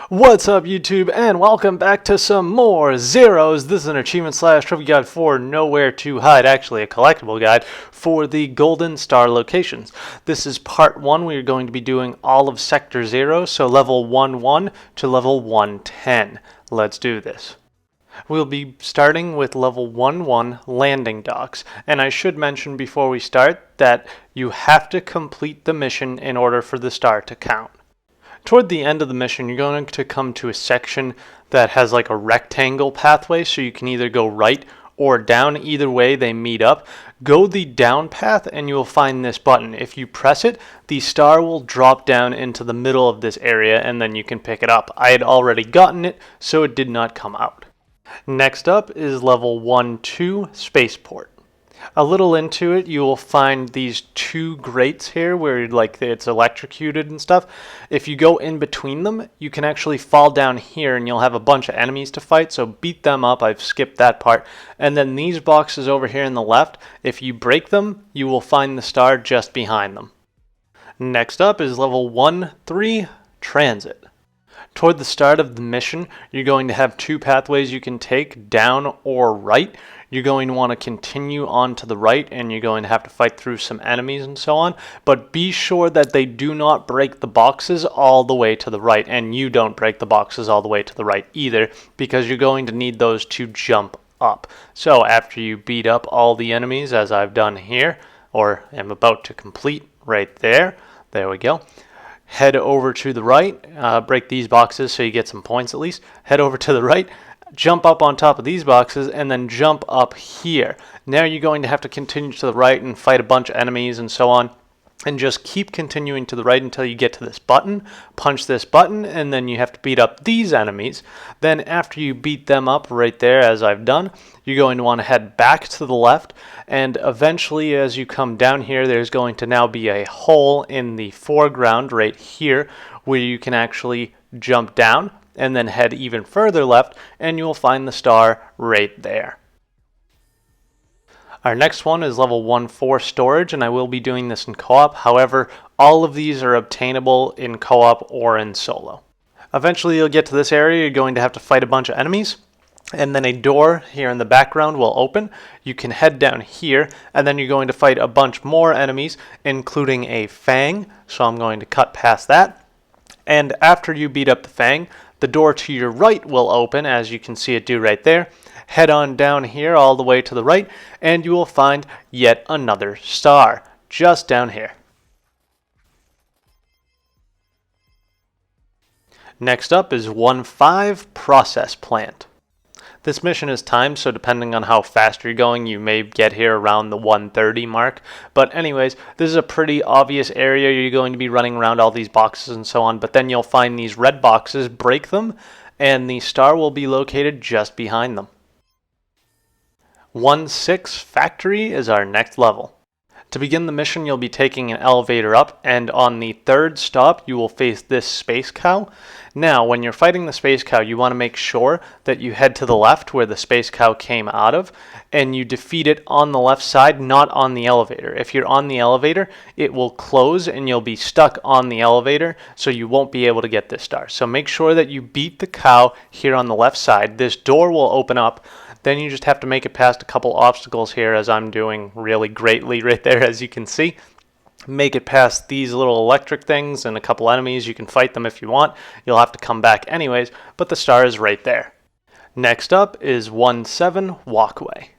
What's up, YouTube, and welcome back to some more Zheros. This is an achievement slash trophy guide for Nowhere to Hide, actually a collectible guide for the golden star locations. This is part 1. We are going to be doing all of Sector 0, so level 1-1 to level 110. Let's do this. We'll be starting with level 1-1 landing docks, and I should mention before we start that you have to complete the mission in order for the star to count. Toward the end of the mission, you're going to come to a section that has like a rectangle pathway, so you can either go right or down. Either way, they meet up. Go the down path and you will find this button. If you press it, the star will drop down into the middle of this area and then you can pick it up. I had already gotten it, so it did not come out. Next up is level 1-2 Spaceport. A little into it, you will find these two grates here where like it's electrocuted and stuff. If you go in between them, you can actually fall down here and you'll have a bunch of enemies to fight, so beat them up. I've skipped that part. And then these boxes over here on the left, if you break them, you will find the star just behind them. Next up is level 1-3 Transit. Toward the start of the mission, you're going to have two pathways you can take, down or right. You're going to want to continue on to the right, and you're going to have to fight through some enemies and so on. But be sure that they do not break the boxes all the way to the right, and you don't break the boxes all the way to the right either, because you're going to need those to jump up. So after you beat up all the enemies, as I've done here, or am about to complete right there, there we go. Head over to the right, break these boxes so you get some points at least. Head over to the right, jump up on top of these boxes, and then jump up here. Now you're going to have to continue to the right and fight a bunch of enemies and so on. And just keep continuing to the right until you get to this button. Punch this button, and then you have to beat up these enemies. Then after you beat them up right there, as I've done, you're going to want to head back to the left. And eventually, as you come down here, there's going to now be a hole in the foreground right here where you can actually jump down and then head even further left, and you'll find the star right there. Our next one is level 1-4 storage, and I will be doing this in co-op. However, all of these are obtainable in co-op or in solo. Eventually you'll get to this area. You're going to have to fight a bunch of enemies, and then a door here in the background will open. You can head down here, and then you're going to fight a bunch more enemies, including a fang, so I'm going to cut past that. And after you beat up the fang, the door to your right will open, as you can see it do right there. Head on down here all the way to the right, and you will find yet another star, just down here. Next up is 1-5 Process Plant. This mission is timed, so depending on how fast you're going, you may get here around the 1:30 mark. But anyways, this is a pretty obvious area. You're going to be running around all these boxes and so on, but then you'll find these red boxes, break them, and the star will be located just behind them. 1-6 Factory is our next level. To begin the mission, you'll be taking an elevator up, and on the third stop, you will face this space cow. Now, when you're fighting the space cow, you want to make sure that you head to the left where the space cow came out of, and you defeat it on the left side, not on the elevator. If you're on the elevator, it will close and you'll be stuck on the elevator, so you won't be able to get this star. So make sure that you beat the cow here on the left side. This door will open up. Then you just have to make it past a couple obstacles here, as I'm doing really greatly right there, as you can see. Make it past these little electric things and a couple enemies. You can fight them if you want. You'll have to come back anyways, but the star is right there. Next up is 1-7 Walkway.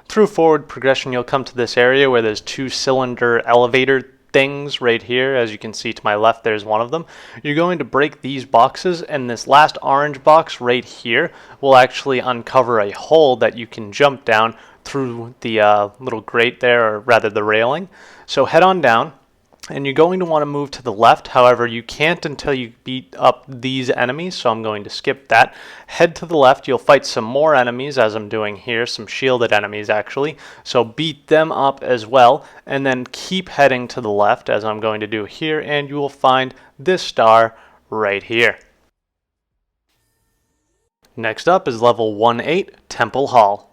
Through forward progression, you'll come to this area where there's two cylinder elevator things right here. As you can see to my left, there's one of them. You're going to break these boxes, and this last orange box right here will actually uncover a hole that you can jump down through the little grate there, or rather the railing. So head on down, and you're going to want to move to the left. However, you can't until you beat up these enemies, so I'm going to skip that. Head to the left. You'll fight some more enemies, as I'm doing here, some shielded enemies actually, so beat them up as well, and then keep heading to the left, as I'm going to do here, and you will find this star right here. Next up is level 1-8 Temple Hall.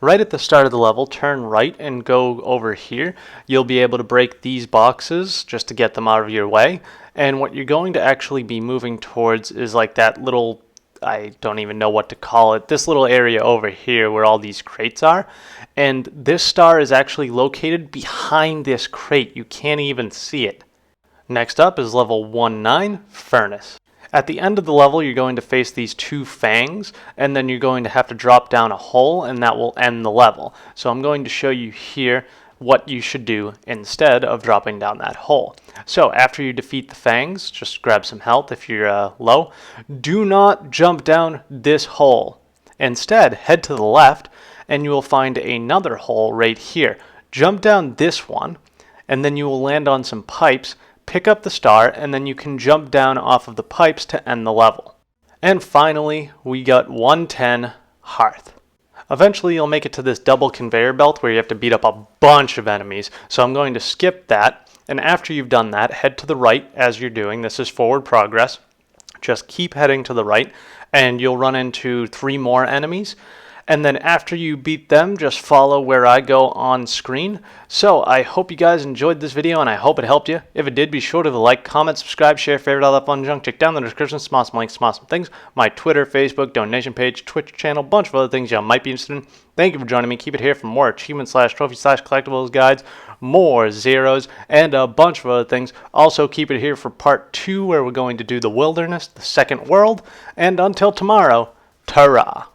Right at the start of the level, turn right and go over here. You'll be able to break these boxes just to get them out of your way. And what you're going to actually be moving towards is like that little, I don't even know what to call it, this little area over here where all these crates are. And this star is actually located behind this crate. You can't even see it. Next up is level 19, Furnace. At the end of the level, you're going to face these two fangs, and then you're going to have to drop down a hole, and that will end the level. So I'm going to show you here what you should do instead of dropping down that hole. So after you defeat the fangs, just grab some health if you're low. Do not jump down this hole. Instead, head to the left, and you will find another hole right here. Jump down this one, and then you will land on some pipes, pick up the star, and then you can jump down off of the pipes to end the level. And finally, we got 110, Hearth. Eventually you'll make it to this double conveyor belt where you have to beat up a bunch of enemies, so I'm going to skip that, and after you've done that, head to the right as you're doing. This is forward progress. Just keep heading to the right, and you'll run into 3 more enemies. And then after you beat them, just follow where I go on screen. So I hope you guys enjoyed this video, and I hope it helped you. If it did, be sure to like, comment, subscribe, share, favorite, all that fun junk. Check down in the description, some awesome links, some awesome things. My Twitter, Facebook, donation page, Twitch channel, bunch of other things y'all might be interested in. Thank you for joining me. Keep it here for more achievement/trophy/collectibles guides, more Zeros, and a bunch of other things. Also keep it here for part 2 where we're going to do the wilderness, the second world, and until tomorrow, ta-ra.